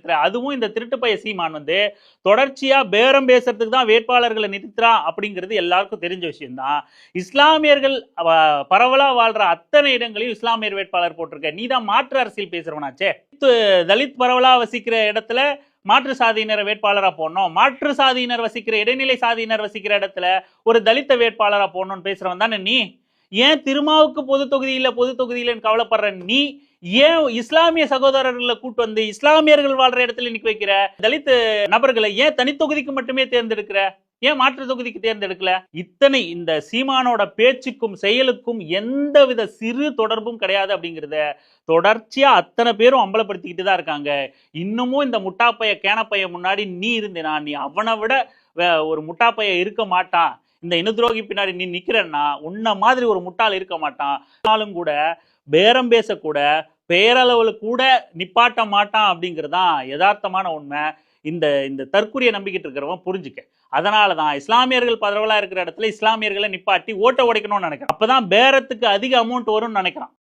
இருக்கிற. அதுவும் இந்த திருட்டு பைய சீமான் வந்து தொடர்ச்சியா பேரம் பேசுறதுக்கு தான் வேட்பாளர்களை நிறுத்துறான் அப்படிங்கிறது எல்லாருக்கும் தெரிஞ்ச விஷயம் தான். இஸ்லாமியர்கள் பரவலா வாழ்ற அத்தனை இடங்களையும் இஸ்லாமியர் வேட்பாளர் போட்டிருக்க. நீ தான் மாற்று அரசியல் பேசுறவனாச்சே. தலித் பரவலா வசிக்கிற இடத்துல மாற்று சாதியினர் வேட்பாளரா போடணும், மாற்று சாதியினர் வசிக்கிற இடைநிலை சாதியினர் வசிக்கிற இடத்துல ஒரு தலித்த வேட்பாளரா போடணும்னு பேசுறவன் தானே நீ. ஏன் திருமாவுக்கு பொது தொகுதியில கவலைப்படுற நீ ஏன் இஸ்லாமிய சகோதரர்களை கூட்டு வந்து இஸ்லாமியர்கள் வாழ்ற இடத்துல நிக்க வைக்கிற? தலித் நபர்களை ஏன் தனி தொகுதிக்கு மட்டுமே தேர்ந்தெடுக்கிற? ஏன் மாற்று தொகுதிக்கு தேர்ந்தெடுக்கல? இத்தனை இந்த சீமானோட பேச்சுக்கும் செயலுக்கும் எந்தவித சிறு தொடர்பும் கிடையாது அப்படிங்கிறத தொடர்ச்சியா அத்தனை பேரும் அம்பலப்படுத்திக்கிட்டு தான் இருக்காங்க. இன்னமும் இந்த முட்டாப்பைய கேனப்பைய முன்னாடி நீ இருந்தேனா, நீ அவனை விட ஒரு முட்டாப்பைய இருக்க மாட்டான். இந்த இன துரோகி பின்னாடி நீ நிக்கிறன்னா உன்ன மாதிரி ஒரு முட்டாள் இருக்க மாட்டான். ஆனாலும் கூட பேரம் பேசக்கூட பேரளவுல கூட நிப்பாட்ட மாட்டான் அப்படிங்கிறதான் யதார்த்தமான உண்மை. இந்த இந்த தற்கொலையை நம்பிக்கிட்டு இருக்கிறவன் புரிஞ்சுக்க. அதனாலதான் இஸ்லாமியர்கள் பரவலா இருக்கிற இடத்துல இஸ்லாமியர்களை நிப்பாட்டி ஓட்ட உடைக்கணும்னு நினைக்கிறேன். அப்பதான் பேரத்துக்கு அதிக அமௌண்ட் வரும்னு நினைக்கிறான்.